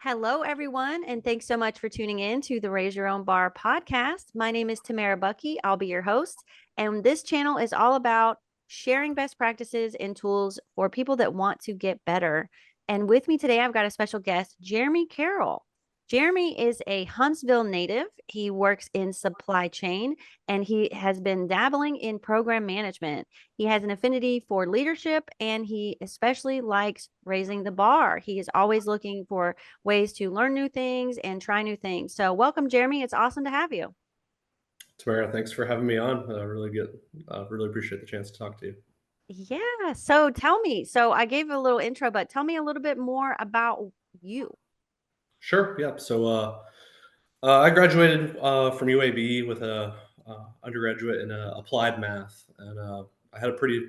Hello, everyone, and thanks so much for tuning in to the Raise Your Own Bar podcast. My name is Tamara Bucky. I'll be your host, and this channel is all about sharing best practices and tools for people that want to get better. And with me today, I've got a special guest, Jeremy Carroll. Jeremy is a Huntsville native. He works in supply chain and he has been dabbling in program management. He has an affinity for leadership and he especially likes raising the bar. He is always looking for ways to learn new things and try new things. So, welcome, Jeremy. It's awesome to have you. Tamara, thanks for having me on. Really appreciate the chance to talk to you. Yeah. So, tell me. So, I gave a little intro, but tell me a little bit more about you. Sure. Yeah. I graduated from UAB with a undergraduate in applied math, and I had a pretty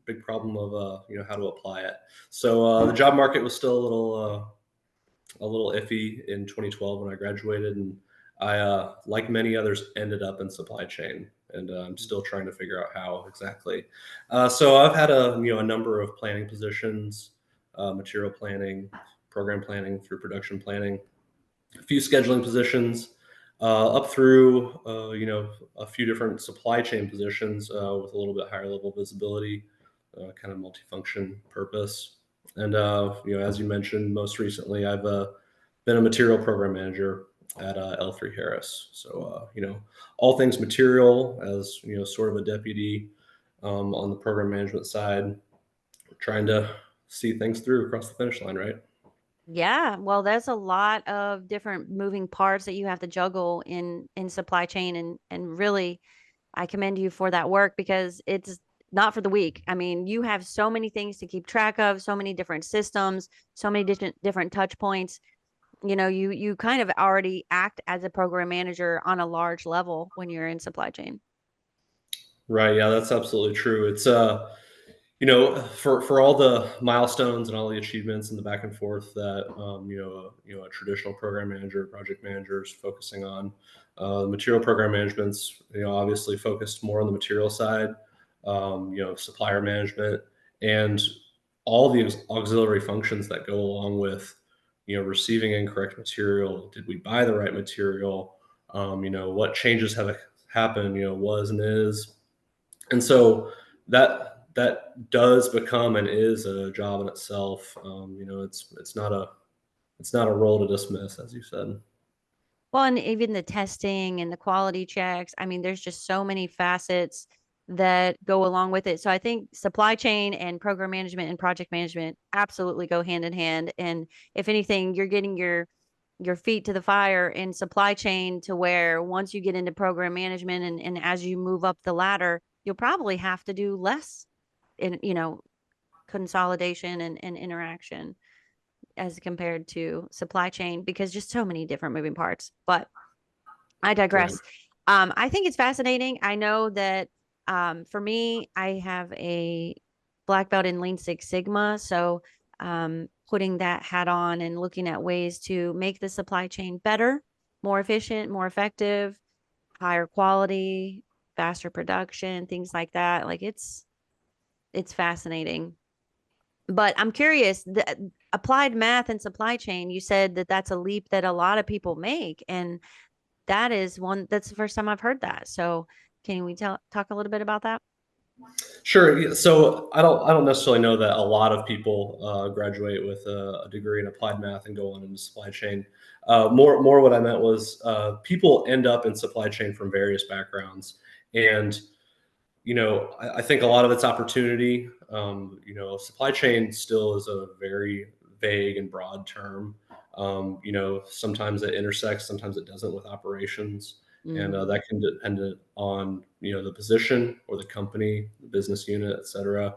big problem of how to apply it. The job market was still a little iffy in 2012 when I graduated, and I, like many others, ended up in supply chain, and I'm still trying to figure out how exactly. So I've had a number of planning positions, material planning, program planning through production planning, a few scheduling positions, up through a few different supply chain positions with a little bit higher level visibility, kind of multifunction purpose. And as you mentioned, most recently, I've been a material program manager at L3 Harris. All things material as sort of a deputy on the program management side, trying to see things through across the finish line, right? Yeah, well, there's a lot of different moving parts that you have to juggle in supply chain and really I commend you for that work because it's not for the weak. I mean, you have so many things to keep track of, so many different systems, so many different touch points. You kind of already act as a program manager on a large level when you're in supply chain. Right. Yeah, that's absolutely true. It's for all the milestones and all the achievements and the back and forth that a traditional program manager, project manager is focusing on. Material program management's obviously focused more on the material side, supplier management, and all the auxiliary functions that go along with receiving incorrect material. Did we buy the right material? What changes have happened? Was and is, and so that does become and is a job in itself. It's not a role to dismiss, as you said. Well, and even the testing and the quality checks. I mean, there's just so many facets that go along with it. So I think supply chain and program management and project management absolutely go hand in hand. And if anything, you're getting your feet to the fire in supply chain to where once you get into program management and as you move up the ladder, you'll probably have to do less in, consolidation and interaction as compared to supply chain because just so many different moving parts. But I Right. digress. I think it's fascinating. I know that for me, I have a black belt in Lean Six Sigma. So putting that hat on and looking at ways to make the supply chain better, more efficient, more effective, higher quality, faster production, things like that. Like it's fascinating. But I'm curious, the applied math and supply chain, you said that that's a leap that a lot of people make. And that's the first time I've heard that. So can we talk a little bit about that? Sure. Yeah, so I don't necessarily know that a lot of people graduate with a degree in applied math and go on into supply chain. More what I meant was people end up in supply chain from various backgrounds, and I think a lot of it's opportunity. Supply chain still is a very vague and broad term. Sometimes it intersects, sometimes it doesn't with operations, and Mm. that can depend on the position or the company, the business unit, et cetera.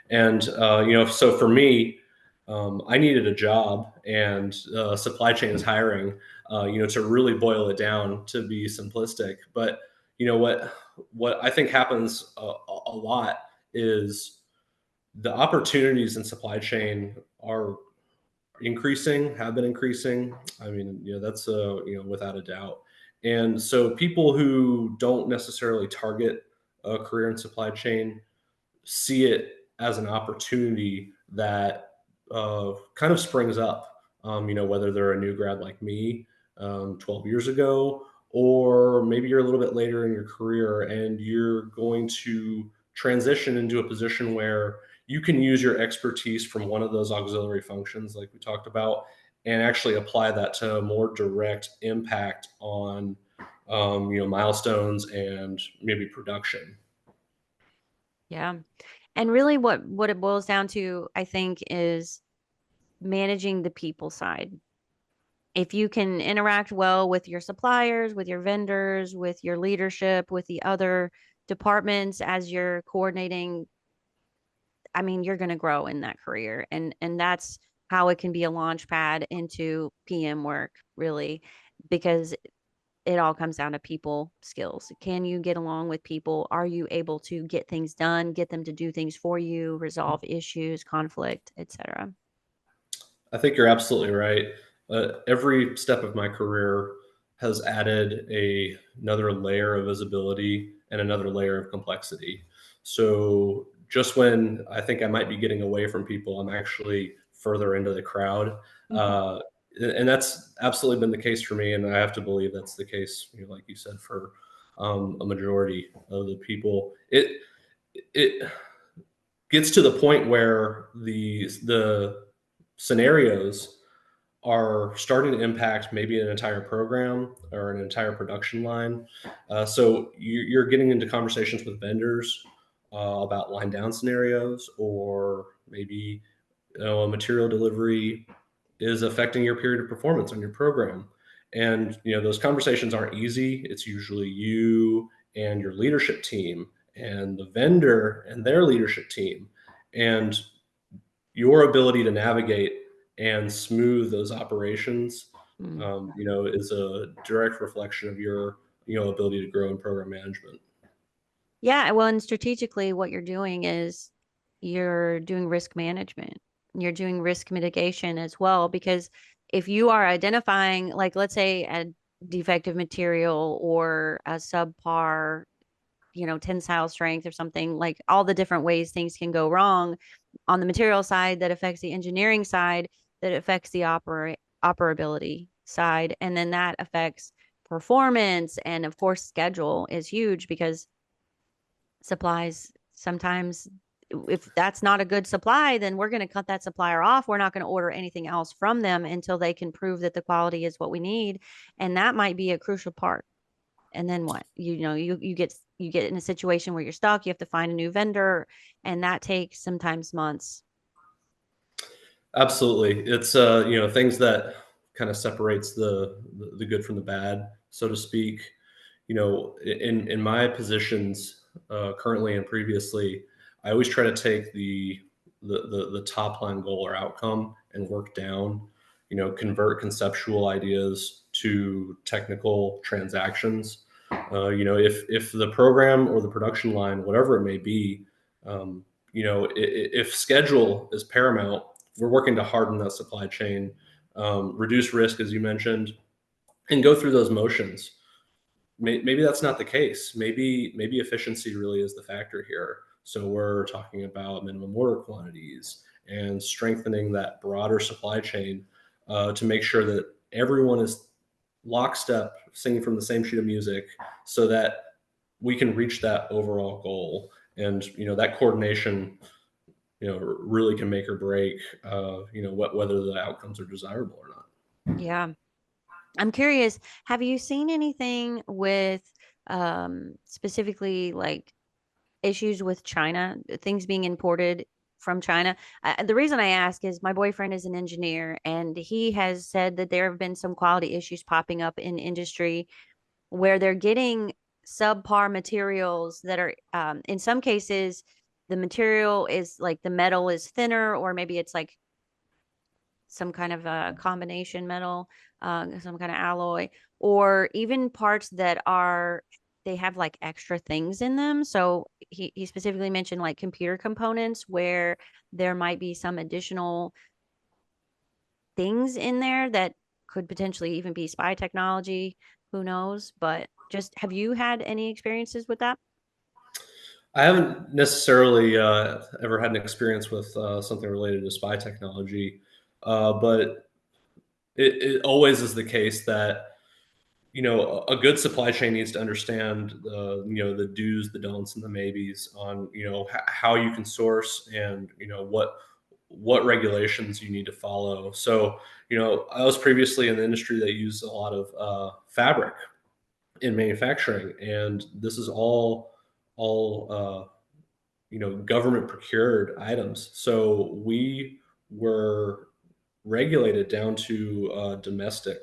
And so for me, I needed a job, and supply chain is hiring. To really boil it down to be simplistic, but what I think happens a lot is the opportunities in supply chain are increasing, have been increasing. I mean, that's without a doubt. And so people who don't necessarily target a career in supply chain see it as an opportunity that kind of springs up. whether they're a new grad like me 12 years ago, or maybe you're a little bit later in your career and you're going to transition into a position where you can use your expertise from one of those auxiliary functions, like we talked about, and actually apply that to a more direct impact on milestones and maybe production. Yeah. And really what it boils down to, I think, is managing the people side. If you can interact well with your suppliers, with your vendors, with your leadership, with the other departments as you're coordinating, I mean, you're going to grow in that career. And that's how it can be a launch pad into PM work, really, because it all comes down to people skills. Can you get along with people? Are you able to get things done, get them to do things for you, resolve issues, conflict, etc.? I think you're absolutely right. Every step of my career has added another layer of visibility and another layer of complexity. So just when I think I might be getting away from people, I'm actually further into the crowd. Uh, and that's absolutely been the case for me. And I have to believe that's the case, like you said, for a majority of the people. It gets to the point where the scenarios are starting to impact maybe an entire program or an entire production line. So you're getting into conversations with vendors about line down scenarios, or maybe a material delivery is affecting your period of performance on your program. And those conversations aren't easy. It's usually you and your leadership team and the vendor and their leadership team, and your ability to navigate and smooth those operations, Mm. is a direct reflection of your, ability to grow in program management. Yeah, well, and strategically, what you're doing is you're doing risk management. You're doing risk mitigation as well, because if you are identifying, like, let's say a defective material or a subpar, tensile strength or something, like all the different ways things can go wrong on the material side that affects the engineering side, that affects the operability side, and then that affects performance. And of course, schedule is huge because supplies sometimes, if that's not a good supply, then we're going to cut that supplier off. We're not going to order anything else from them until they can prove that the quality is what we need. And that might be a crucial part. And then what? You get in a situation where you're stuck, you have to find a new vendor, and that takes sometimes months. Absolutely. It's things that kind of separates the good from the bad, so to speak. In my positions currently and previously, I always try to take the top line goal or outcome and work down, convert conceptual ideas to technical transactions. If the program or the production line, whatever it may be, if schedule is paramount, we're working to harden that supply chain, reduce risk, as you mentioned, and go through those motions. Maybe that's not the case. Maybe efficiency really is the factor here. So we're talking about minimum order quantities and strengthening that broader supply chain to make sure that everyone is lockstep, singing from the same sheet of music, so that we can reach that overall goal. And that coordination, really can make or break, whether the outcomes are desirable or not. Yeah. I'm curious, have you seen anything with specifically like issues with China, things being imported from China? The reason I ask is my boyfriend is an engineer, and he has said that there have been some quality issues popping up in industry where they're getting subpar materials that are, in some cases, the material is like the metal is thinner, or maybe it's like some kind of a combination metal, some kind of alloy, or even parts that are, they have like extra things in them. So he specifically mentioned like computer components where there might be some additional things in there that could potentially even be spy technology. Who knows? But just, have you had any experiences with that? I haven't necessarily ever had an experience with something related to spy technology, but it always is the case that, a good supply chain needs to understand the do's, the don'ts, and the maybes on, how you can source, and, what regulations you need to follow. So, I was previously in the industry that used a lot of fabric in manufacturing, and this is all government procured items. So we were regulated down to domestic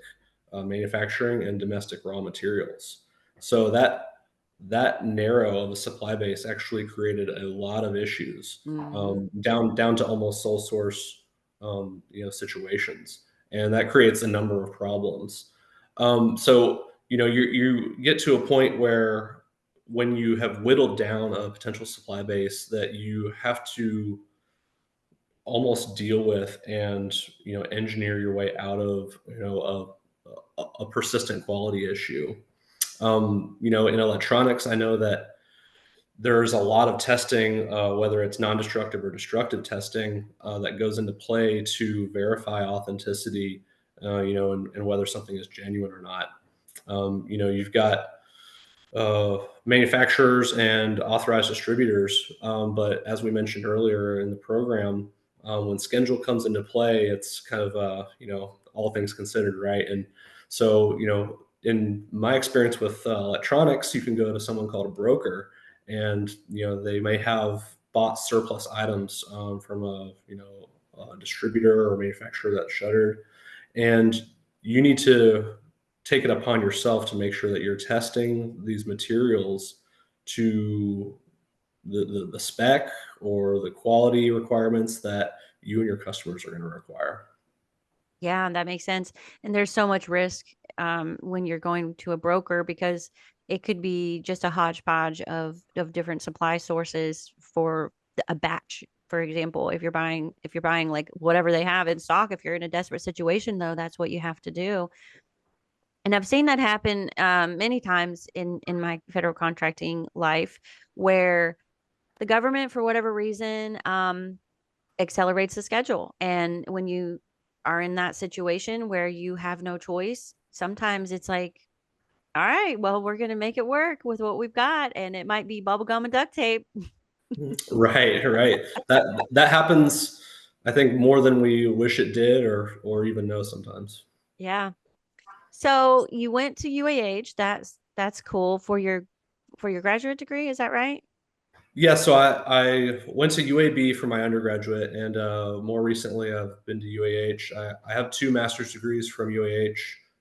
manufacturing and domestic raw materials. So that narrow of a supply base actually created a lot of issues, Hmm. down to almost sole source, situations, and that creates a number of problems. So you get to a point where, when you have whittled down a potential supply base, that you have to almost deal with and engineer your way out of a persistent quality issue. In electronics, I know that there's a lot of testing, whether it's non-destructive or destructive testing, that goes into play to verify authenticity, and whether something is genuine or not. You've got manufacturers and authorized distributors. But as we mentioned earlier in the program, when schedule comes into play, it's kind of, all things considered, right? And so, in my experience with electronics, you can go to someone called a broker, and they may have bought surplus items from a distributor or manufacturer that's shuttered, and you need to take it upon yourself to make sure that you're testing these materials to the spec or the quality requirements that you and your customers are going to require. Yeah, that makes sense. And there's so much risk when you're going to a broker, because it could be just a hodgepodge of different supply sources for a batch. For example, if you're buying like whatever they have in stock, if you're in a desperate situation, though, that's what you have to do. And I've seen that happen many times in my federal contracting life, where the government, for whatever reason, accelerates the schedule. And when you are in that situation where you have no choice, sometimes it's like, all right, well, we're going to make it work with what we've got. And it might be bubble gum and duct tape. Right, right. That happens, I think, more than we wish it did, or even know sometimes. Yeah. So you went to UAH. That's cool for your graduate degree. Is that right? Yeah, so I went to UAB for my undergraduate, and more recently I've been to UAH. I have two master's degrees from UAH.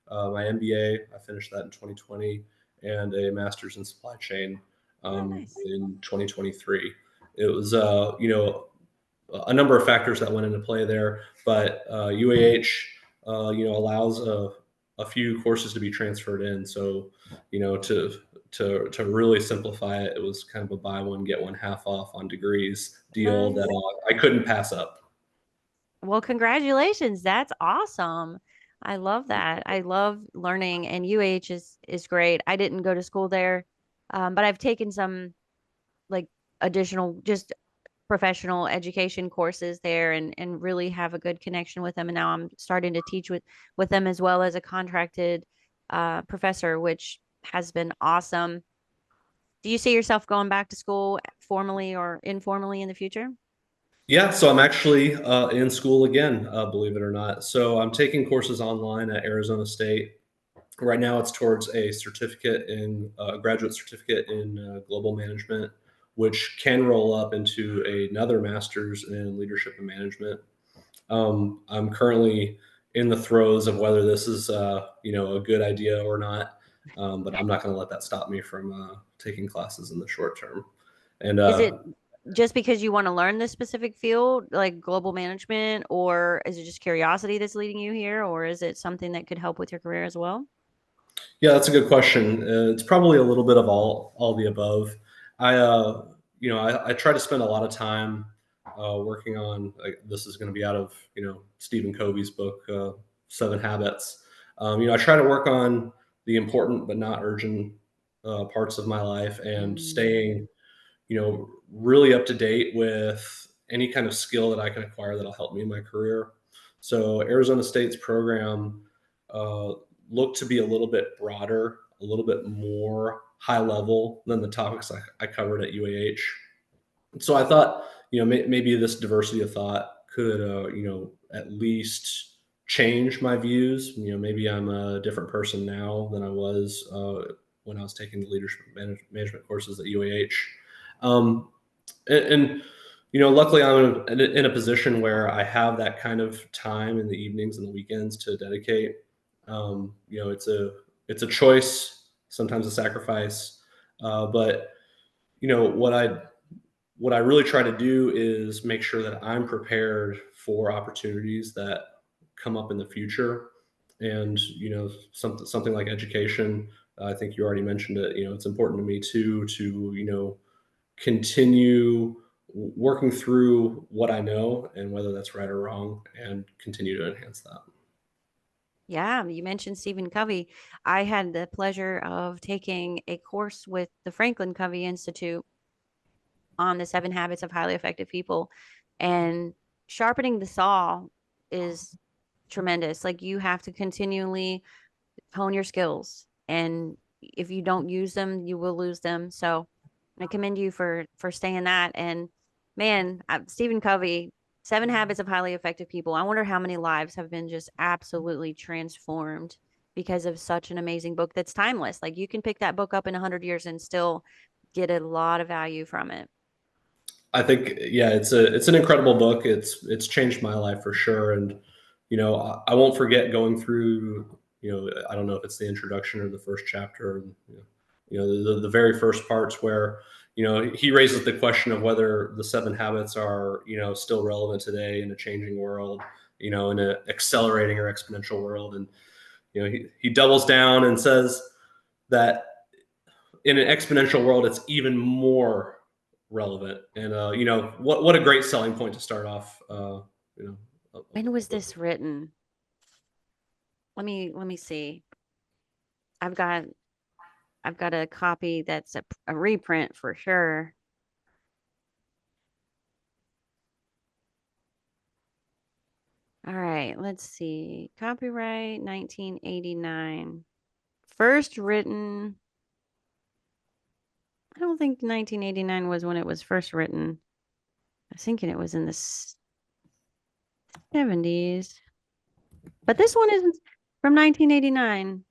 My MBA, I finished that in 2020, and a master's in supply chain Oh, nice. in 2023. It was, a number of factors that went into play there, but UAH, allows a few courses to be transferred in. So, to really simplify it, it was kind of a buy one get one half off on degrees deal that Nice. I couldn't pass up. Well, congratulations. That's awesome. I love that. I love learning, and UH is great. I didn't go to school there, but I've taken some like additional just professional education courses there, and really have a good connection with them. And now I'm starting to teach with them as well as a contracted professor, which has been awesome. Do you see yourself going back to school formally or informally in the future? Yeah, so I'm actually in school again, believe it or not. So I'm taking courses online at Arizona State. Right now, it's towards a graduate certificate in global management, which can roll up into another master's in leadership and management. I'm currently in the throes of whether this is, a good idea or not, but I'm not going to let that stop me from taking classes in the short term. And Is it just because you want to learn this specific field, like global management, or is it just curiosity that's leading you here, or is it something that could help with your career as well? Yeah, that's a good question. It's probably a little bit of all the above. I try to spend a lot of time working on. Like, this is going to be out of Stephen Covey's book, Seven Habits. I try to work on the important but not urgent parts of my life, and Mm, staying really up to date with any kind of skill that I can acquire that'll help me in my career. So Arizona State's program uh, looked to be a little bit broader, a little bit more high level than the topics I covered at UAH. So I thought, maybe this diversity of thought could, at least change my views. Maybe I'm a different person now than I was when I was taking the leadership management courses at UAH. Um, and luckily I'm in a position where I have that kind of time in the evenings and the weekends to dedicate. It's a choice, sometimes a sacrifice, but you know what I what I really try to do is make sure that I'm prepared for opportunities that come up in the future. And something like education, I think you already mentioned it. It's important to me too to continue working through what I know and whether that's right or wrong, and continue to enhance that. Yeah, you mentioned Stephen Covey. I had the pleasure of taking a course with the Franklin Covey Institute on the 7 habits of highly effective people. And sharpening the saw is tremendous. Like you have to continually hone your skills. And if you don't use them, you will lose them. So I commend you for staying that. And man, Stephen Covey, 7 habits of highly effective people. I wonder how many lives have been just absolutely transformed because of such an amazing book that's timeless. Like you can pick that book up in 100 years and still get a lot of value from it. I think, yeah, it's an incredible book. It's changed my life for sure. And I won't forget going through. I don't know if it's the introduction or the first chapter. The very first parts where he raises the question of whether the 7 habits are still relevant today in a changing world, in an accelerating or exponential world. And he doubles down and says that in an exponential world, it's even more relevant. And what a great selling point to start off. When was this written? Let me see. I've got I've got a copy that's a reprint for sure. All right, let's see. Copyright 1989. First written, I don't think 1989 was when it was first written. I was thinking it was in the 70s. But this one isn't from 1989.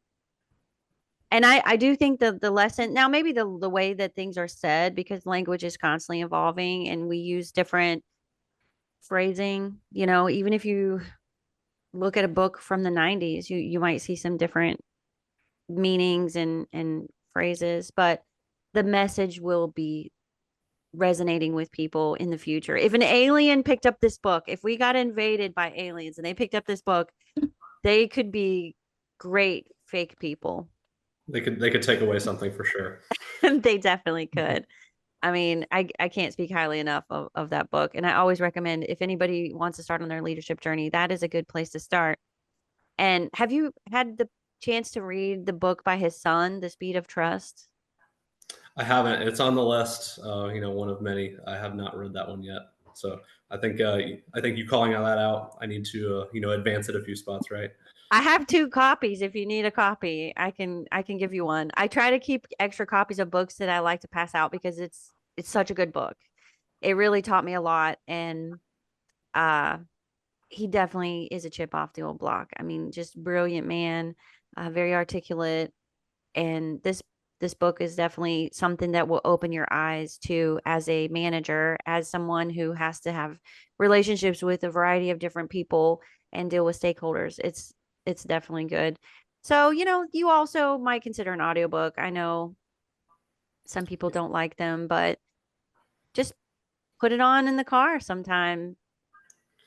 And I do think the lesson now, maybe the way that things are said, because language is constantly evolving and we use different phrasing, even if you look at a book from the 90s, you might see some different meanings and phrases, but the message will be resonating with people in the future. If an alien picked up this book, if we got invaded by aliens and they picked up this book, they could be great fake people. They could take away something for sure. They definitely could. I mean, I can't speak highly enough of that book. And I always recommend if anybody wants to start on their leadership journey, that is a good place to start. And have you had the chance to read the book by his son, The Speed of Trust? I haven't. It's on the list. One of many. I have not read that one yet. So I think you calling that out, I need to advance it a few spots, right? I have 2 copies. If you need a copy, I can give you one. I try to keep extra copies of books that I like to pass out because it's such a good book. It really taught me a lot, and uh he definitely is a chip off the old block. I mean, just brilliant man, very articulate, and this book is definitely something that will open your eyes to as a manager, as someone who has to have relationships with a variety of different people and deal with stakeholders. It's definitely good. So, you also might consider an audiobook. I know some people don't like them, but just put it on in the car sometime.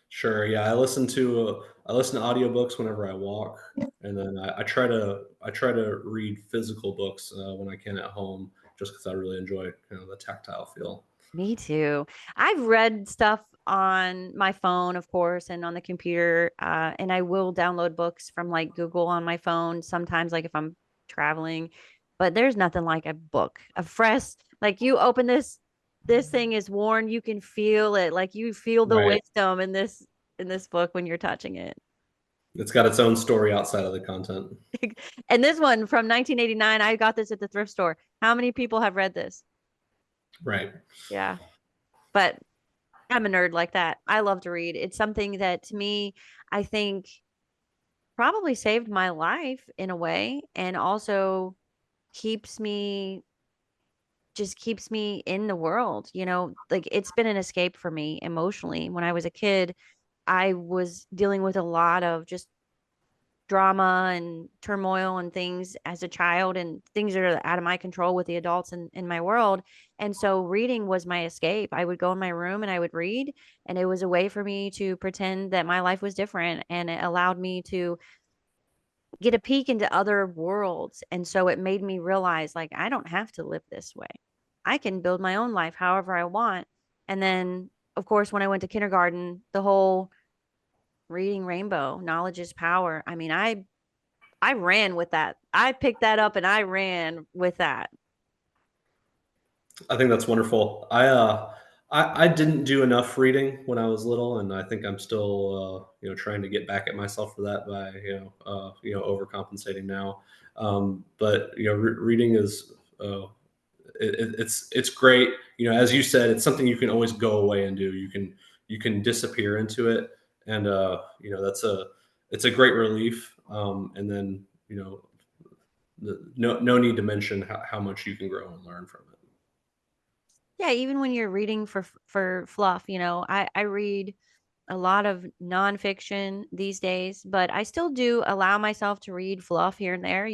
Sure. Yeah, I listen to audiobooks whenever I walk, and then I try to read physical books when I can at home, just because I really enjoy the tactile feel. Me too. I've read stuff on my phone, of course, and on the computer. And I will download books from like Google on my phone sometimes, like if I'm traveling. But there's nothing like a book, a fresh, like you open this thing is worn, you can feel it, like you feel the Right. wisdom in this. in this book when you're touching it. It's got its own story outside of the content. And this one from 1989, I got this at the thrift store. How many people have read this? Right. Yeah. But I'm a nerd like that. I love to read. It's something that to me, I think probably saved my life in a way and also keeps me just keeps me in the world, like it's been an escape for me emotionally. When I was a kid, I was dealing with a lot of just drama and turmoil and things as a child and things that are out of my control with the adults in my world. And so reading was my escape. I would go in my room and I would read, and it was a way for me to pretend that my life was different, and it allowed me to get a peek into other worlds. And so it made me realize like I don't have to live this way. I can build my own life however I want. And then of course when I went to kindergarten, the whole reading rainbow, knowledge is power. I mean, I ran with that. I picked that up and I ran with that. I think that's wonderful. I didn't do enough reading when I was little, and I think I'm still trying to get back at myself for that by overcompensating now. But reading is it's great. As you said, it's something you can always go away and do. You can disappear into it, and it's a great relief. And then no need to mention how much you can grow and learn from it. Yeah, even when you're reading for fluff, I read a lot of nonfiction these days, but I still do allow myself to read fluff here and there.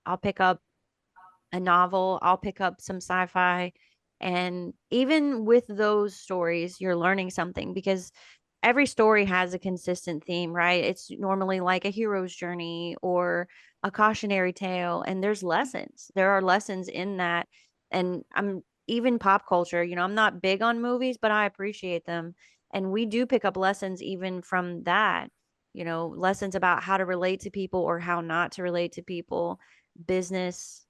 I'll pick up a novel, I'll pick up some sci-fi. And even with those stories, you're learning something because every story has a consistent theme, right? It's normally like a hero's journey or a cautionary tale, and there's lessons. There are lessons in that. And I'm even pop culture, I'm not big on movies, but I appreciate them. And we do pick up lessons even from that, lessons about how to relate to people or how not to relate to people, business,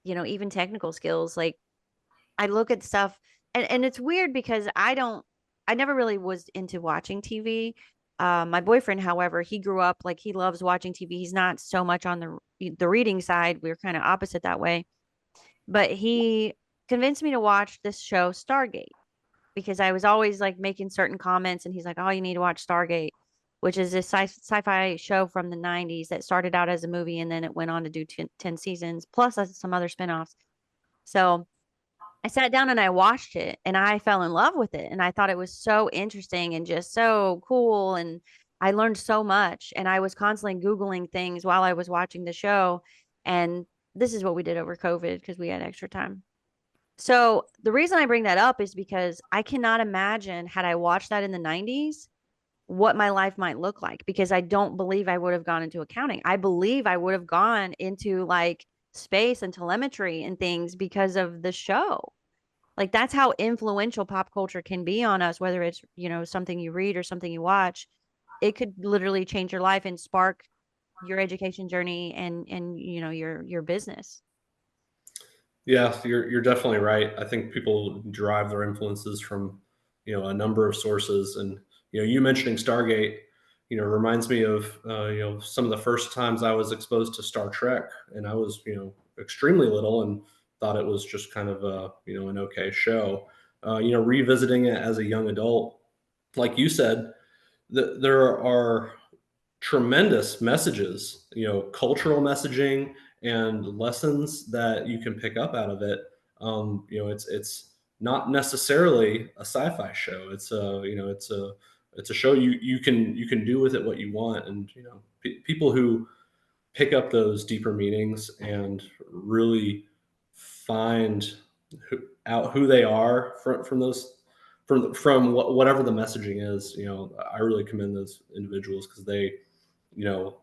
even technical skills. Like I look at stuff, and it's weird because I never really was into watching TV. My boyfriend, however, he grew up like he loves watching TV. He's not so much on the reading side. We're kind of opposite that way. But he convinced me to watch this show Stargate because I was always like making certain comments, and he's like, "Oh, you need to watch Stargate," which is a sci-fi show from the 90s that started out as a movie and then it went on to do 10 seasons plus some other spinoffs. So I sat down and I watched it and I fell in love with it. And I thought it was so interesting and just so cool. And I learned so much. And I was constantly Googling things while I was watching the show. And this is what we did over COVID because we had extra time. So the reason I bring that up is because I cannot imagine had I watched that in the 90s, what my life might look like, because I don't believe I would have gone into accounting. I believe I would have gone into like space and telemetry and things because of the show. Like that's how influential pop culture can be on us, whether it's, something you read or something you watch. It could literally change your life and spark your education journey and your business. Yeah, you're definitely right. I think people derive their influences from a number of sources, and you mentioning Stargate, reminds me of some of the first times I was exposed to Star Trek, and I was extremely little and thought it was just kind of a an okay show. Revisiting it as a young adult, like you said, there are tremendous messages, cultural messaging and lessons that you can pick up out of it. It's not necessarily a sci-fi show. It's a show you can do with it what you want, and people who pick up those deeper meanings and really find out who they are from those from whatever the messaging is. I really commend those individuals because they you know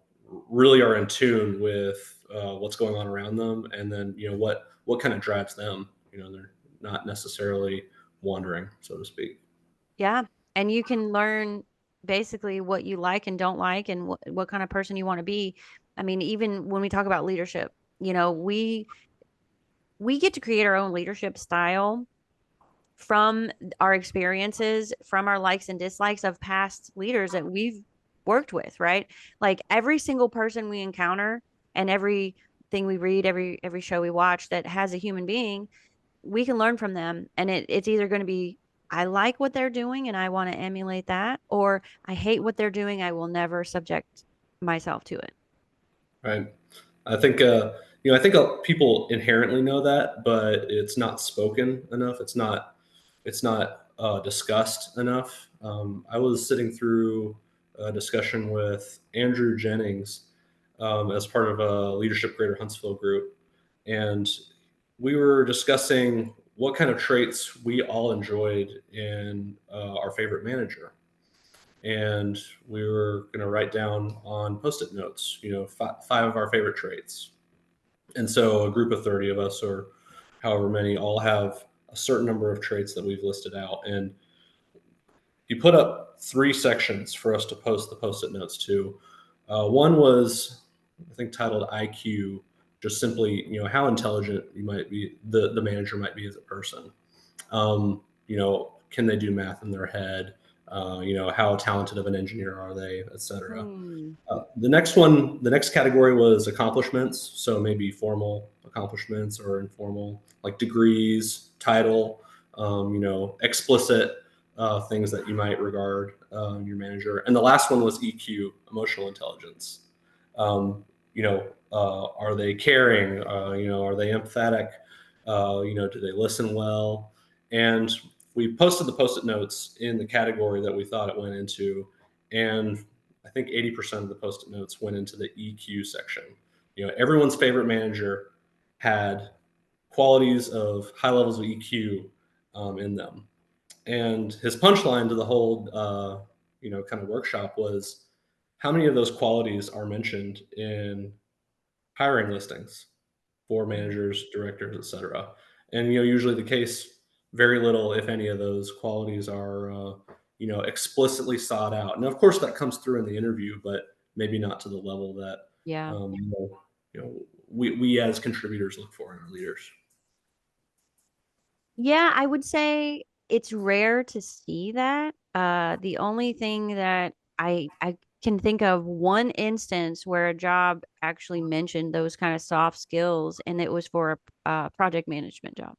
really are in tune with what's going on around them, and then what kind of drives them. They're not necessarily wandering, so to speak. Yeah. And you can learn basically what you like and don't like and what kind of person you want to be. I mean, even when we talk about leadership, we get to create our own leadership style. from our experiences, from our likes and dislikes of past leaders that we've worked with, right? Like every single person we encounter and everything we read, every show we watch that has a human being, we can learn from them. And it's either going to be, I like what they're doing and I want to emulate that, or I hate what they're doing. I will never subject myself to it. Right. I think I think people inherently know that, but it's not spoken enough. It's not discussed enough. I was sitting through a discussion with Andrew Jennings as part of a Leadership Greater Huntsville group, and we were discussing what kind of traits we all enjoyed in our favorite manager. And we were going to write down on post-it notes, five of our favorite traits. And so a group of 30 of us, or however many, all have a certain number of traits that we've listed out. And you put up 3 sections for us to post the post-it notes to. One was, I think, titled IQ, just simply, how intelligent you might be, the manager might be as a person. Can they do math in their head? How talented of an engineer are they, et cetera. Hmm. The next category was accomplishments. So maybe formal accomplishments or informal, like degrees, title, explicit things that you might regard your manager. And the last one was EQ, emotional intelligence. Are they caring? Are they empathetic? Do they listen well? And we posted the post-it notes in the category that we thought it went into, and I think 80% of the post-it notes went into the EQ section. Everyone's favorite manager had qualities of high levels of EQ in them. And his punchline to the whole, kind of workshop was, how many of those qualities are mentioned in hiring listings for managers, directors, et cetera? And, usually the case, very little, if any, of those qualities are, explicitly sought out. And of course that comes through in the interview, but maybe not to the level that, Yeah. um, you know, we as contributors look for in our leaders. Yeah, I would say it's rare to see that. The only thing that I can think of one instance where a job actually mentioned those kind of soft skills, and it was for a project management job.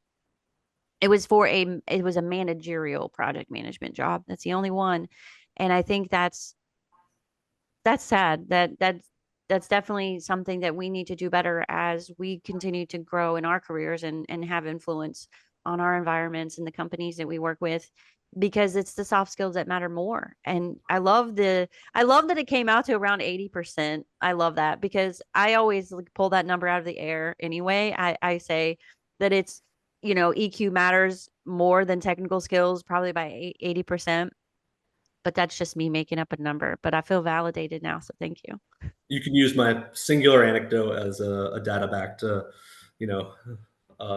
It was a managerial project management job. That's the only one, and I think that's sad. That's definitely something that we need to do better as we continue to grow in our careers and have influence on our environments and the companies that we work with, because it's the soft skills that matter more. And I love that it came out to around 80%. I love that because I always like pull that number out of the air anyway. I say that it's, EQ matters more than technical skills, probably by 80%. But that's just me making up a number. But I feel validated now, so thank you. You can use my singular anecdote as a data backed, you know,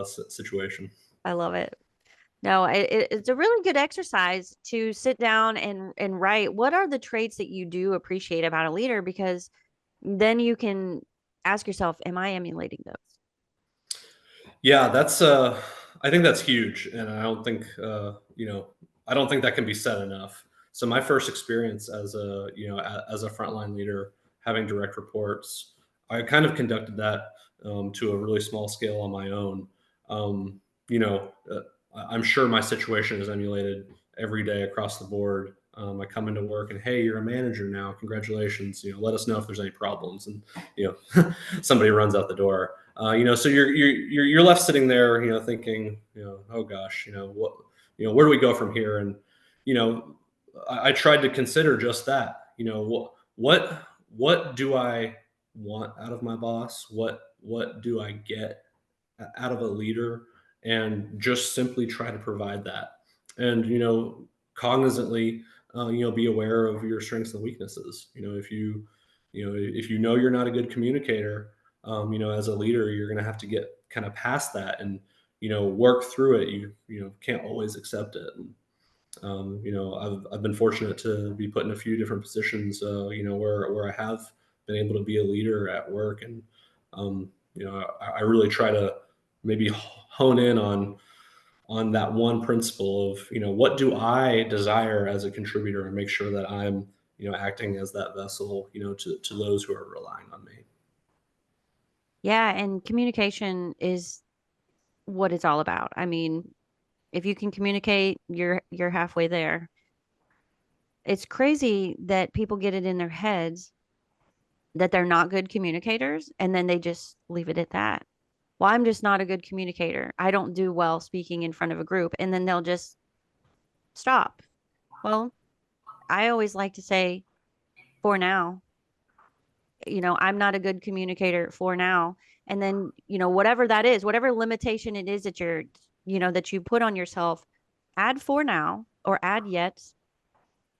situation. I love it. No, it's a really good exercise to sit down and write what are the traits that you do appreciate about a leader, because then you can ask yourself, am I emulating those? Yeah, I think that's huge, and I don't think that can be said enough. So my first experience as as a frontline leader, having direct reports, I kind of conducted that to a really small scale on my own. Um, you know, uh, I'm sure my situation is emulated every day across the board. I come into work and, hey, you're a manager now. Congratulations. Let us know if there's any problems, and somebody runs out the door. So you're left sitting there, thinking, oh gosh, what, where do we go from here? And you know, I tried to consider just that. What do I want out of my boss? What do I get out of a leader? And just simply try to provide that. And cognizantly, be aware of your strengths and weaknesses. If you know you're not a good communicator, as a leader, you're going to have to get kind of past that and work through it. You can't always accept it. And, I've been fortunate to be put in a few different positions, where I have been able to be a leader at work, and I really try to maybe hone in on that one principle of, what do I desire as a contributor, and make sure that I'm, acting as that vessel, to those who are relying on me. Yeah, and communication is what it's all about. I mean, if you can communicate, you're halfway there. It's crazy that people get it in their heads that they're not good communicators and then they just leave it at that. Well, I'm just not a good communicator. I don't do well speaking in front of a group, and then they'll just stop. Well, I always like to say, for now, I'm not a good communicator for now. And then, whatever that is, whatever limitation it is that that you put on yourself, add for now or add yet,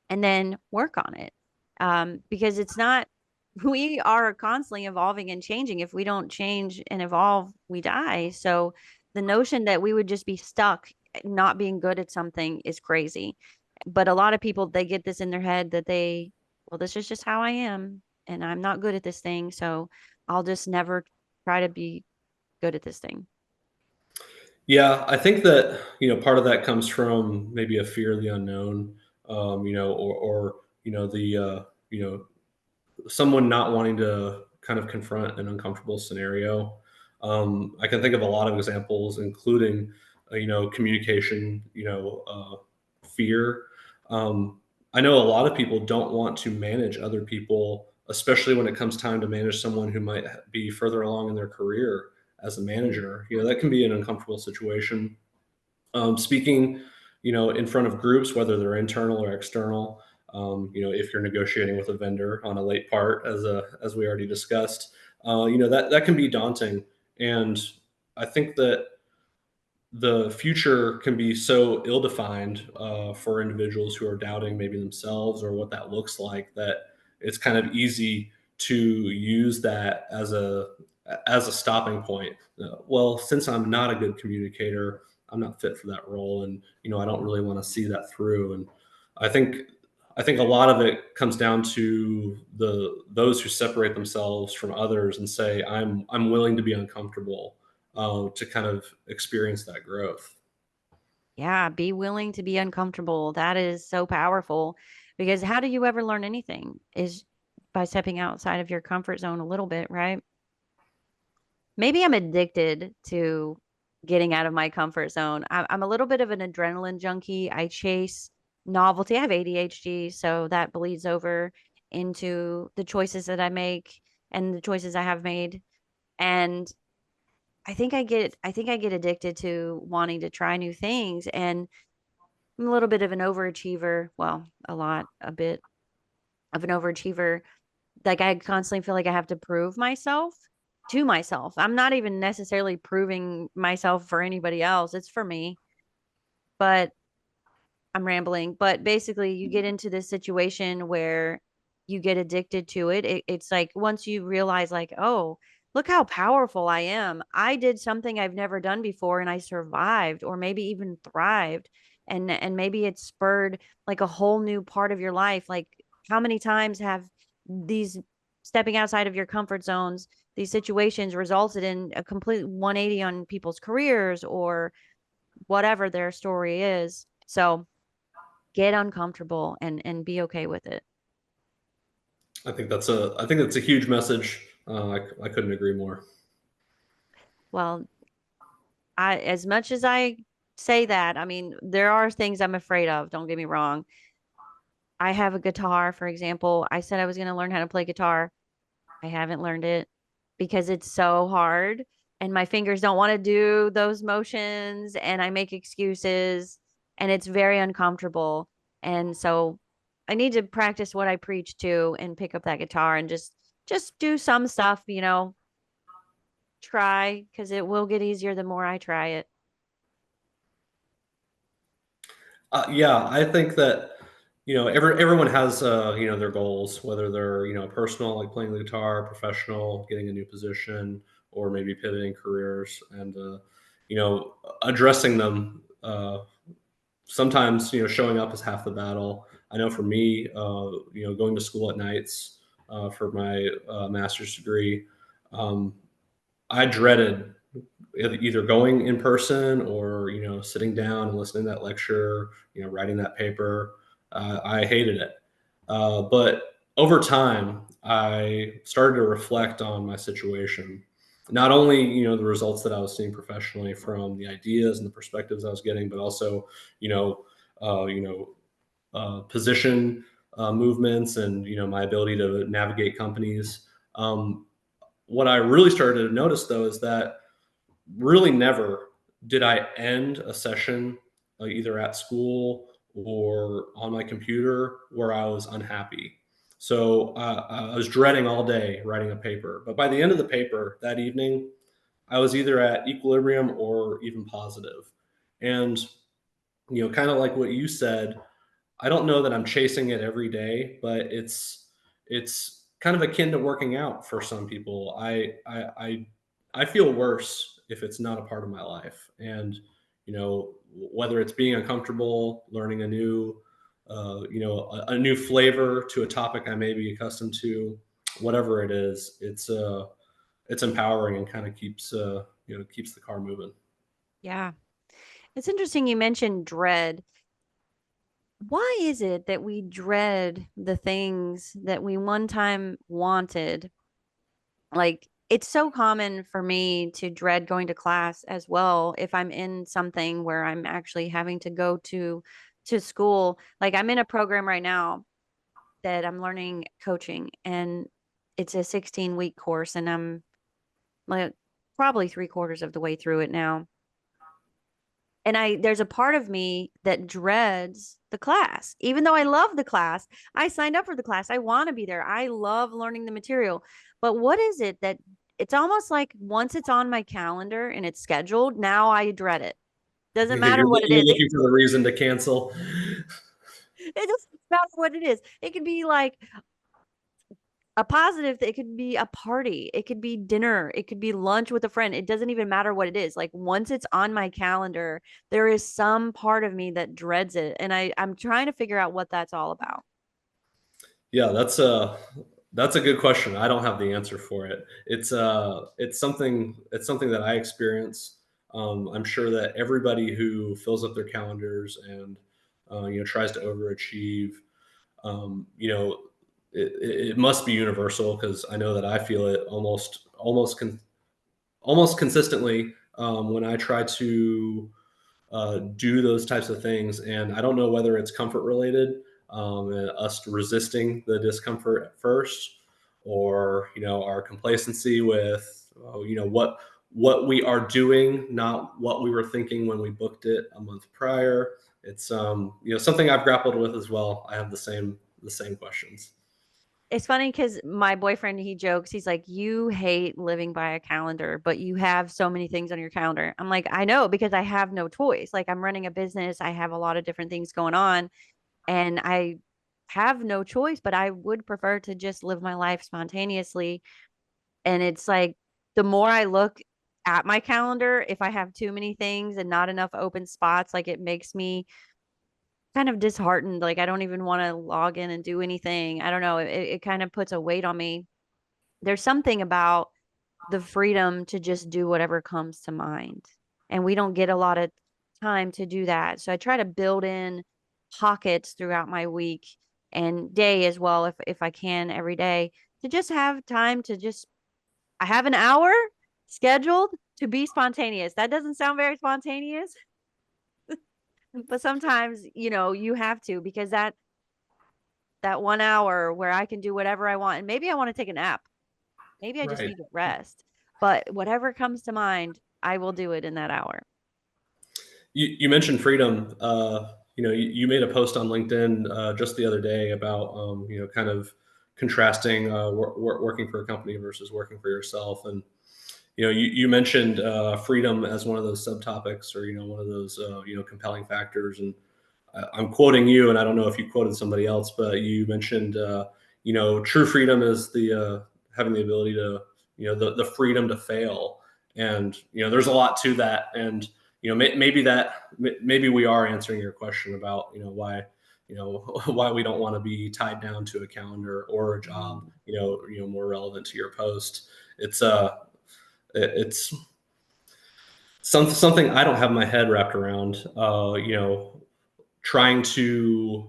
and then work on it. Because it's not, we are constantly evolving and changing. If we don't change and evolve, we die. So the notion that we would just be stuck not being good at something is crazy. But a lot of people, they get this in their head that well, this is just how I am, and I'm not good at this thing. So I'll just never try to be good at this thing. Yeah, I think that, part of that comes from maybe a fear of the unknown, or the someone not wanting to kind of confront an uncomfortable scenario. I can think of a lot of examples, including, communication, fear. Um, I know a lot of people don't want to manage other people, especially when it comes time to manage someone who might be further along in their career as a manager. That can be an uncomfortable situation. Speaking, in front of groups, whether they're internal or external. If you're negotiating with a vendor on a late part, as we already discussed, that can be daunting. And I think that the future can be so ill-defined for individuals who are doubting maybe themselves or what that looks like, that it's kind of easy to use that as a stopping point. Well, since I'm not a good communicator, I'm not fit for that role, and I don't really want to see that through. And I think I think a lot of it comes down to those who separate themselves from others and say, I'm willing to be uncomfortable to kind of experience that growth. Yeah, be willing to be uncomfortable. That is so powerful because how do you ever learn anything is by stepping outside of your comfort zone a little bit, right? Maybe I'm addicted to getting out of my comfort zone. I'm a little bit of an adrenaline junkie. I chase novelty. I have ADHD, so that bleeds over into the choices that I make and the choices I have made. And I think I get addicted to wanting to try new things, and I'm a little bit of an overachiever. Well, a bit of an overachiever. Like I constantly feel like I have to prove myself to myself. I'm not even necessarily proving myself for anybody else. It's for me. But I'm rambling, but basically you get into this situation where you get addicted to it. It's like once you realize like, oh, look how powerful I am. I did something I've never done before and I survived or maybe even thrived. And maybe it spurred like a whole new part of your life. Like how many times have these stepping outside of your comfort zones, these situations resulted in a complete 180 on people's careers or whatever their story is. So get uncomfortable and be okay with it. I think that's a huge message. I couldn't agree more. Well, I as much as I say that, I mean, there are things I'm afraid of, don't get me wrong. I have a guitar, for example. I said I was going to learn how to play guitar. I haven't learned it because it's so hard and my fingers don't want to do those motions and I make excuses and it's very uncomfortable. And so I need to practice what I preach to and pick up that guitar and just do some stuff, try because it will get easier the more I try it. Yeah, I think that everyone has their goals, whether they're personal, like playing the guitar, professional, getting a new position, or maybe pivoting careers, and you know addressing them. Sometimes showing up is half the battle. I know for me, going to school at nights for my master's degree, um, I dreaded either going in person or sitting down and listening to that lecture, writing that paper. I hated it, but over time I started to reflect on my situation, not only the results that I was seeing professionally from the ideas and the perspectives I was getting, but also you know uh, you know position movements, and my ability to navigate companies. um, what I really started to notice though is that really never did I end a session, either at school or on my computer, where I was unhappy. So I was dreading all day writing a paper. But by the end of the paper that evening, I was either at equilibrium or even positive. And, kind of like what you said, I don't know that I'm chasing it every day, but it's kind of akin to working out for some people. I feel worse if it's not a part of my life, and whether it's being uncomfortable, learning a new flavor to a topic I may be accustomed to, whatever it is, it's empowering and kind of keeps the car moving. Yeah. It's interesting you mentioned dread. Why is it that we dread the things that we one time wanted? Like, it's so common for me to dread going to class as well if I'm in something where I'm actually having to go to school. Like, I'm in a program right now that I'm learning coaching, and it's a 16-week course, and I'm like probably three-quarters of the way through it now. And there's a part of me that dreads the class. Even though I love the class, I signed up for the class. I want to be there. I love learning the material. But what is it that it's almost like once it's on my calendar and it's scheduled, now I dread it. Doesn't matter what it You're is. looking for the reason to cancel. It doesn't matter what it is. It could be like a positive, it could be a party, it could be dinner, it could be lunch with a friend. It doesn't even matter what it is. Like, once it's on my calendar, there is some part of me that dreads it, and I'm trying to figure out what that's all about. Yeah, that's a good question. I don't have the answer for it. It's something that I experience. I'm sure that everybody who fills up their calendars and tries to overachieve, you know, it must be universal, because I know that I feel it almost consistently when I try to do those types of things. And I don't know whether it's comfort related, and us resisting the discomfort at first, or our complacency with what we are doing, not what we were thinking when we booked it a month prior. It's something I've grappled with as well. I have the same questions. It's funny because my boyfriend, he jokes, he's like, you hate living by a calendar, but you have so many things on your calendar. I'm like, I know, because I have no choice. Like, I'm running a business, I have a lot of different things going on, and I have no choice, but I would prefer to just live my life spontaneously. And it's like, the more I look at my calendar, if I have too many things and not enough open spots, like, it makes me kind of disheartened. Like, I don't even want to log in and do anything. I don't know. It kind of puts a weight on me. There's something about the freedom to just do whatever comes to mind. And we don't get a lot of time to do that. So I try to build in pockets throughout my week and day as well, if I can every day, to just have time to just, I have an hour scheduled to be spontaneous. That doesn't sound very spontaneous, but sometimes, you have to, because that 1 hour where I can do whatever I want. And maybe I want to take a nap. Maybe I just Right. need to rest. But whatever comes to mind, I will do it in that hour. You mentioned freedom. You made a post on LinkedIn just the other day about kind of contrasting working for a company versus working for yourself. And you mentioned freedom as one of those subtopics, or one of those compelling factors. And I'm quoting you, and I don't know if you quoted somebody else, but you mentioned true freedom is the having the ability to the freedom to fail. And there's a lot to that. And maybe we are answering your question about why why we don't want to be tied down to a calendar or a job. Mhm. More relevant to your post. It's something I don't have my head wrapped around. Trying to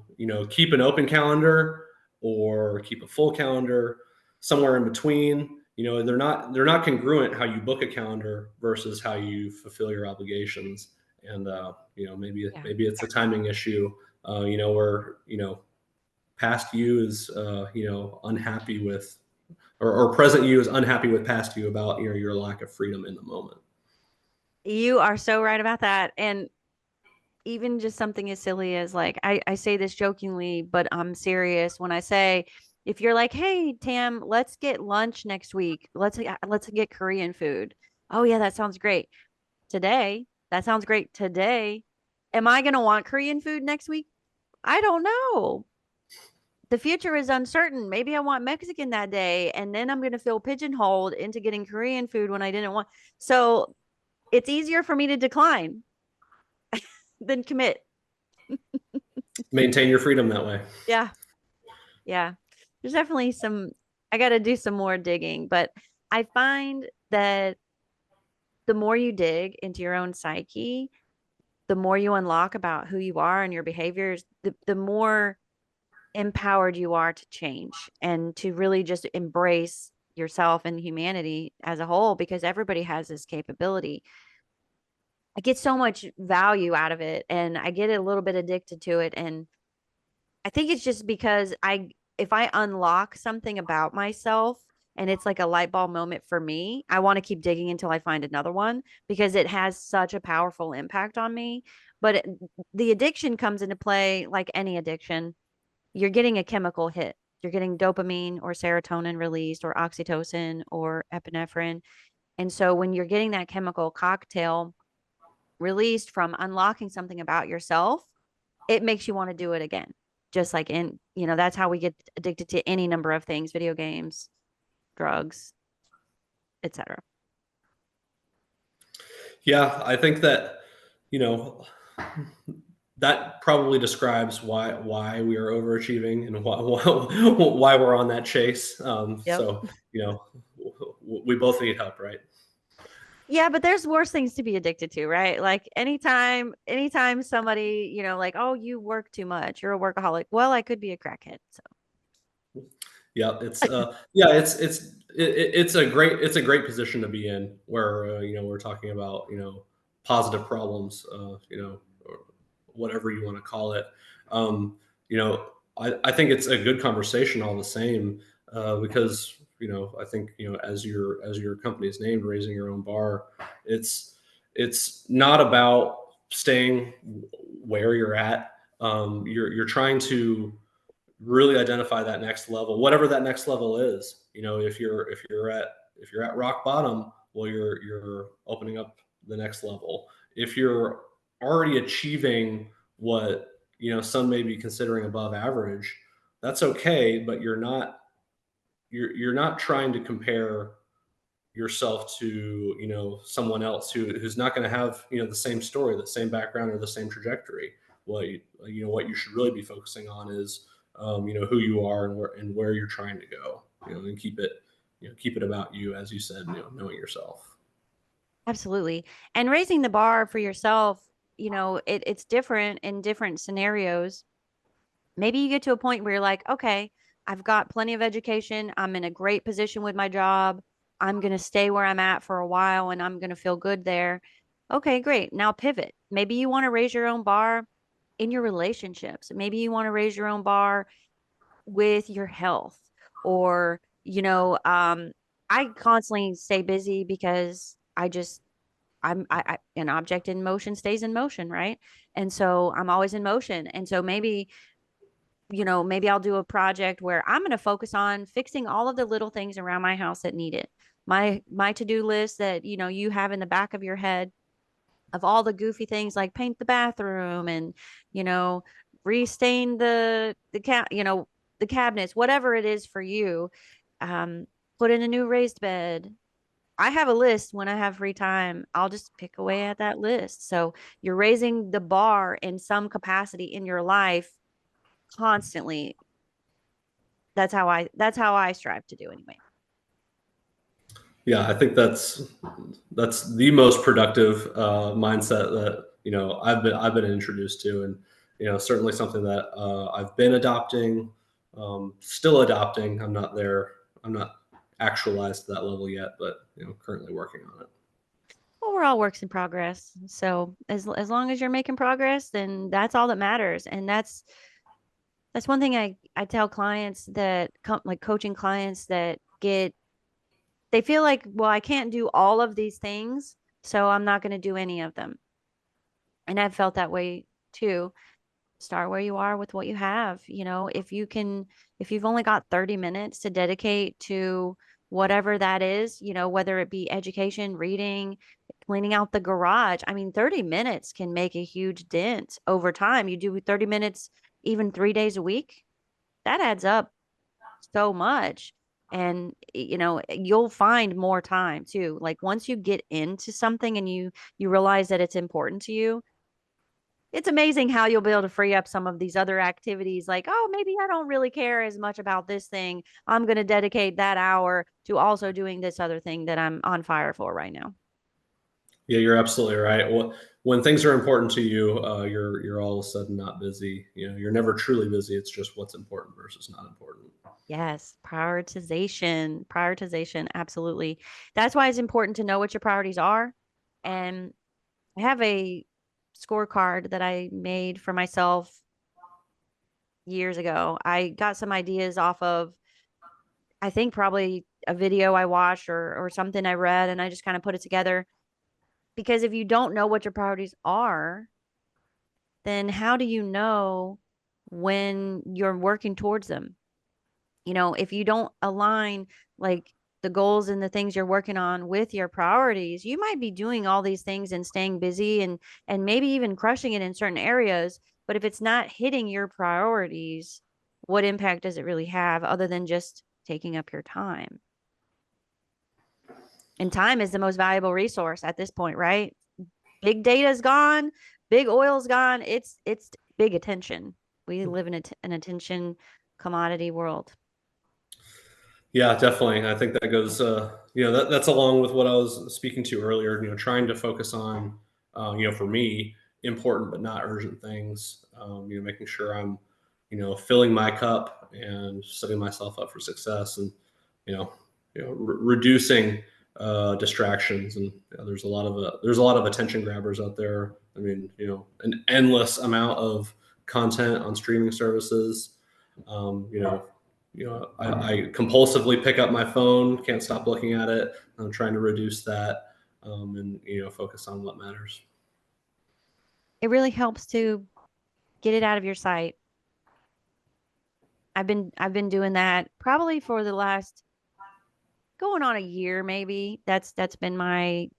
keep an open calendar or keep a full calendar, somewhere in between. They're not congruent how you book a calendar versus how you fulfill your obligations. And Yeah. maybe it's a timing issue. Where past you is unhappy with, or present you is unhappy with past you about your lack of freedom in the moment. You are so right about that. And even just something as silly as like, I say this jokingly, but I'm serious when I say, if you're like, hey, Tam, let's get lunch next week. Let's get Korean food. Oh yeah, that sounds great. Today, that sounds great. Today, am I going to want Korean food next week? I don't know. The future is uncertain. Maybe I want Mexican that day, and then I'm going to feel pigeonholed into getting Korean food when I didn't want. So it's easier for me to decline than commit. Maintain your freedom that way. Yeah. Yeah. There's definitely I got to do some more digging, but I find that the more you dig into your own psyche, the more you unlock about who you are and your behaviors, the more empowered you are to change and to really just embrace yourself and humanity as a whole, because everybody has this capability. I get so much value out of it and I get a little bit addicted to it. And I think it's just because if I unlock something about myself and it's like a light bulb moment for me, I want to keep digging until I find another one because it has such a powerful impact on me. But the addiction comes into play like any addiction. You're getting a chemical hit. You're getting dopamine or serotonin released or oxytocin or epinephrine. And so when you're getting that chemical cocktail released from unlocking something about yourself, it makes you want to do it again. Just like that's how we get addicted to any number of things, video games, drugs, etc. Yeah, I think that you know that probably describes why we are overachieving and why we're on that chase. Yep. So we both need help, right? Yeah, but there's worse things to be addicted to, right? Like anytime somebody, like, oh, you work too much, you're a workaholic. Well, I could be a crackhead. So Yeah, it's a great position to be in, where we're talking about positive problems, or whatever you want to call it. Um, you know, I think it's a good conversation all the same, because I think as your company's named, raising your own bar, it's it's not about staying where you're at. You're trying to really identify that next level, whatever that next level is. If you're at rock bottom, well, you're opening up the next level. If you're already achieving what some may be considering above average, that's okay, but you're not trying to compare yourself to someone else who's not going to have the same story, the same background, or the same trajectory. What you should really be focusing on is who you are and where you're trying to go, and keep it about you, as you said, knowing yourself. absolutely. And raising the bar for yourself, it's different in different scenarios. Maybe you get to a point where you're like, okay, I've got plenty of education. I'm in a great position with my job. I'm going to stay where I'm at for a while and I'm going to feel good there. Okay, great. Now pivot. Maybe you want to raise your own bar in your relationships. Maybe you want to raise your own bar with your health or, I constantly stay busy because an object in motion stays in motion, right? And so I'm always in motion. And so maybe I'll do a project where I'm going to focus on fixing all of the little things around my house that need it. My to-do list that, you have in the back of your head of all the goofy things like paint the bathroom and, you know, restain the cabinets, whatever it is for you. Um, put in a new raised bed. I have a list when I have free time. I'll just pick away at that list. So you're raising the bar in some capacity in your life constantly. That's how I strive to do anyway. Yeah, I think that's the most productive mindset that I've been introduced to, and certainly something that I've been adopting, still adopting. I'm not there. I'm not actualized to that level yet, but currently working on it. Well, we're all works in progress. So as long as you're making progress, then that's all that matters. And that's one thing I tell clients that come, like coaching clients that get, they feel like, well, I can't do all of these things, so I'm not going to do any of them. And I've felt that way too. Start where you are with what you have. If you've only got 30 minutes to dedicate to whatever that is, whether it be education, reading, cleaning out the garage. I mean, 30 minutes can make a huge dent over time. You do 30 minutes even 3 days a week, that adds up so much. And you'll find more time too. Like once you get into something and you realize that it's important to you, it's amazing how you'll be able to free up some of these other activities. Like, oh, maybe I don't really care as much about this thing. I'm going to dedicate that hour to also doing this other thing that I'm on fire for right now. Yeah, you're absolutely right. Well, when things are important to you, you're all of a sudden not busy. You're never truly busy. It's just what's important versus not important. Yes, prioritization, absolutely. That's why it's important to know what your priorities are. And I have a scorecard that I made for myself years ago. I got some ideas off of, I think probably a video I watched or something I read, and I just kind of put it together. Because if you don't know what your priorities are, then how do you know when you're working towards them? If you don't align like the goals and the things you're working on with your priorities, you might be doing all these things and staying busy and maybe even crushing it in certain areas. But if it's not hitting your priorities, what impact does it really have other than just taking up your time? And time is the most valuable resource at this point, right? Big data's gone, big oil's gone. It's big attention. We live in an attention commodity world. Yeah, definitely. I think that goes, that's along with what I was speaking to earlier, trying to focus on, for me, important but not urgent things, making sure I'm, filling my cup and setting myself up for success and, you know, reducing distractions. And there's a lot of attention grabbers out there. I mean, an endless amount of content on streaming services. I compulsively pick up my phone, can't stop looking at it. I'm trying to reduce that, and focus on what matters. It really helps to get it out of your sight. I've been doing that probably for the last going on a year maybe. That's been my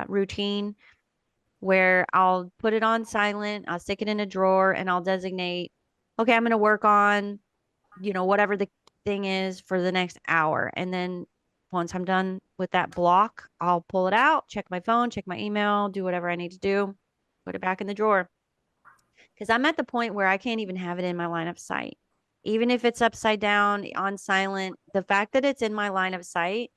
routine where I'll put it on silent, I'll stick it in a drawer and I'll designate, okay, I'm going to work on, whatever the thing is for the next hour. And then once I'm done with that block, I'll pull it out, check my phone, check my email, do whatever I need to do, put it back in the drawer. Because I'm at the point where I can't even have it in my line of sight. Even if it's upside down on silent, the fact that it's in my line of sight,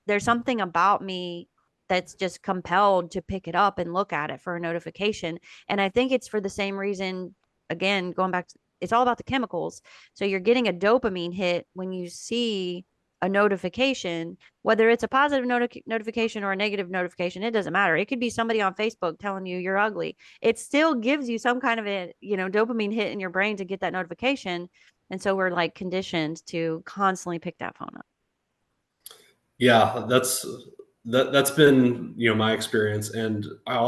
there's something about me that's just compelled to pick it up and look at it for a notification. And I think it's for the same reason, again, going back to, it's all about the chemicals. So you're getting a dopamine hit when you see a notification, whether it's a positive notification or a negative notification, it doesn't matter. It could be somebody on Facebook telling you you're ugly. It still gives you some kind of a, dopamine hit in your brain to get that notification. And so we're like conditioned to constantly pick that phone up. Yeah, that's been my experience, and I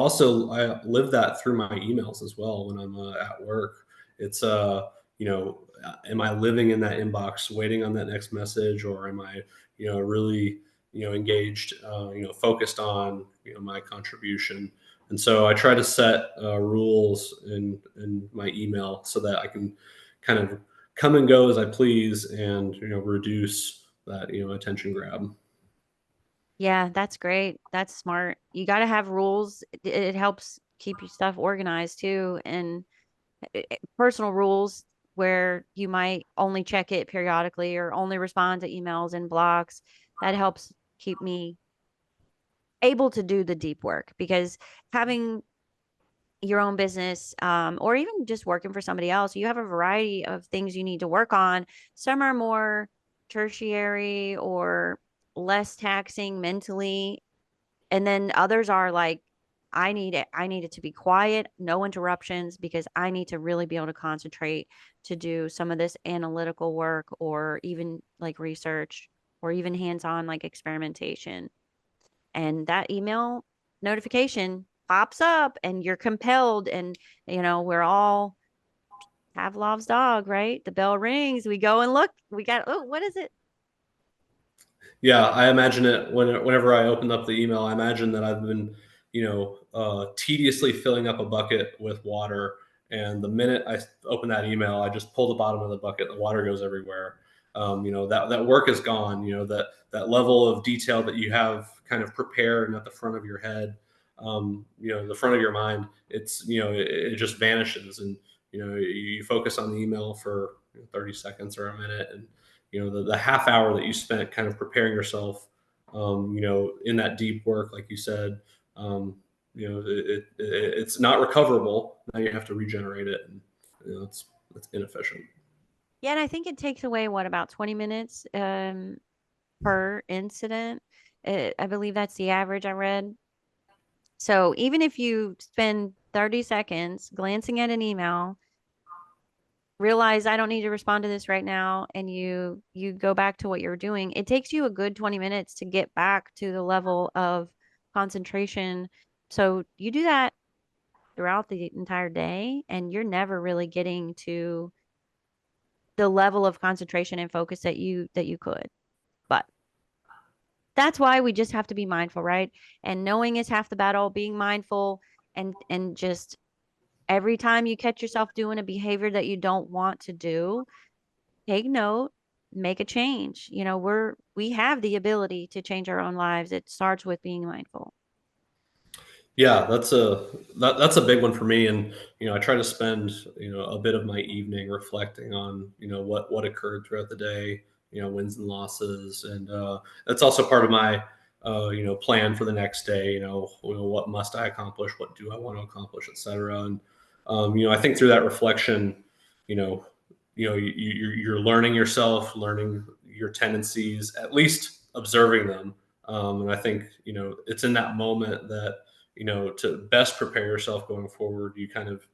live that through my emails as well when I'm at work. It's am I living in that inbox, waiting on that next message, or am I really engaged, focused on my contribution? And so I try to set rules in my email so that I can kind of come and go as I please, and reduce that attention grab. Yeah, that's great. That's smart. You got to have rules. It helps keep your stuff organized too. And personal rules where you might only check it periodically or only respond to emails and blocks. That helps keep me able to do the deep work, because having your own business, or even just working for somebody else, you have a variety of things you need to work on. Some are more tertiary or less taxing mentally, and then others are like, I need it to be quiet, no interruptions, because I need to really be able to concentrate to do some of this analytical work, or even like research, or even hands-on like experimentation. And that email notification pops up and you're compelled, and we're all Pavlov's dog, right? The bell rings, we go and look, we got, oh, what is it? Yeah, I imagine it whenever I open up the email. I imagine that I've been, tediously filling up a bucket with water, and the minute I open that email, I just pull the bottom of the bucket. The water goes everywhere. That work is gone. That level of detail that you have kind of prepared and at the front of your head, the front of your mind. It just vanishes, and you focus on the email for 30 seconds or a minute, and the half hour that you spent kind of preparing yourself, in that deep work, like you said, it's not recoverable. Now you have to regenerate it, and it's inefficient. Yeah, and I think it takes away, what, about 20 minutes per incident. I believe that's the average I read. So even if you spend 30 seconds glancing at an email, realize I don't need to respond to this right now, and you go back to what you're doing, it takes you a good 20 minutes to get back to the level of concentration. So you do that throughout the entire day, and you're never really getting to the level of concentration and focus that you could. But that's why we just have to be mindful, right? And knowing is half the battle, being mindful, and just every time you catch yourself doing a behavior that you don't want to do, take note, make a change. We have the ability to change our own lives. It starts with being mindful. Yeah, that's a big one for me, and I try to spend a bit of my evening reflecting on what occurred throughout the day, wins and losses, and that's also part of my plan for the next day. What must I accomplish, what do I want to accomplish, etc. And I think through that reflection, you know, you're learning yourself, learning your tendencies, at least observing them, and I think it's in that moment that to best prepare yourself going forward, you kind of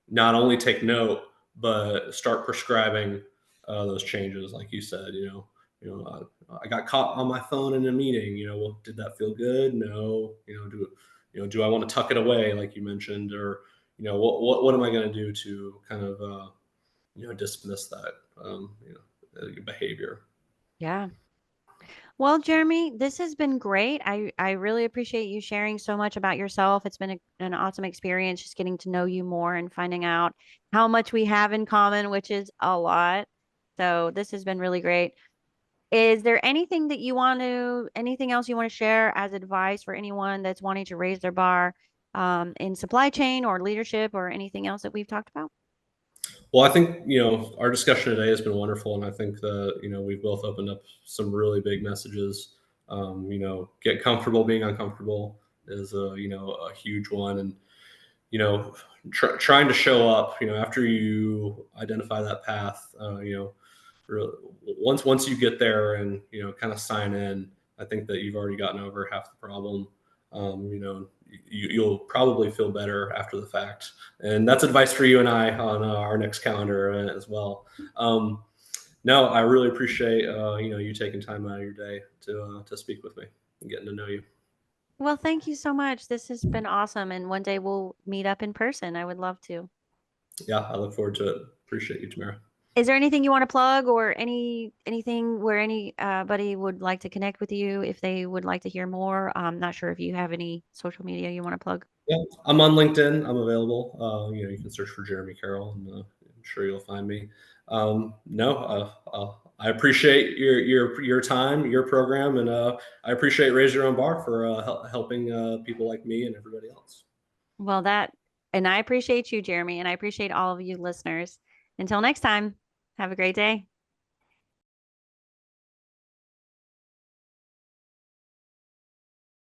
not only take note, but start prescribing those changes. Like you said, I got caught on my phone in a meeting. Well, did that feel good? No. Do I want to tuck it away, like you mentioned, or what am I going to do to kind of dismiss that behavior? Yeah. Well, Jeremy, this has been great. I really appreciate you sharing so much about yourself. It's been an awesome experience just getting to know you more and finding out how much we have in common, which is a lot. So this has been really great. Is there anything else you want to share as advice for anyone that's wanting to raise their bar in supply chain or leadership, or anything else that we've talked about? Well, I think our discussion today has been wonderful, and I think that we've both opened up some really big messages. Get comfortable being uncomfortable is a huge one, and you know trying to show up. After you identify that path. Really, once you get there and kind of sign in, I think that you've already gotten over half the problem. You'll probably feel better after the fact, and that's advice for you and I on our next calendar as well. No, I really appreciate you taking time out of your day to speak with me and getting to know you. Well, thank you so much. This has been awesome. And one day we'll meet up in person. I would love to. Yeah, I look forward to it. Appreciate you, Tamara. Is there anything you want to plug, or anything where anybody would like to connect with you if they would like to hear more? I'm not sure if you have any social media you want to plug. Yeah, I'm on LinkedIn. I'm available. You can search for Jeremy Carroll, and I'm sure you'll find me. No, I appreciate your time, your program, and I appreciate Raise Your Own Bar for helping people like me and everybody else. Well, and I appreciate you, Jeremy, and I appreciate all of you listeners. Until next time, have a great day.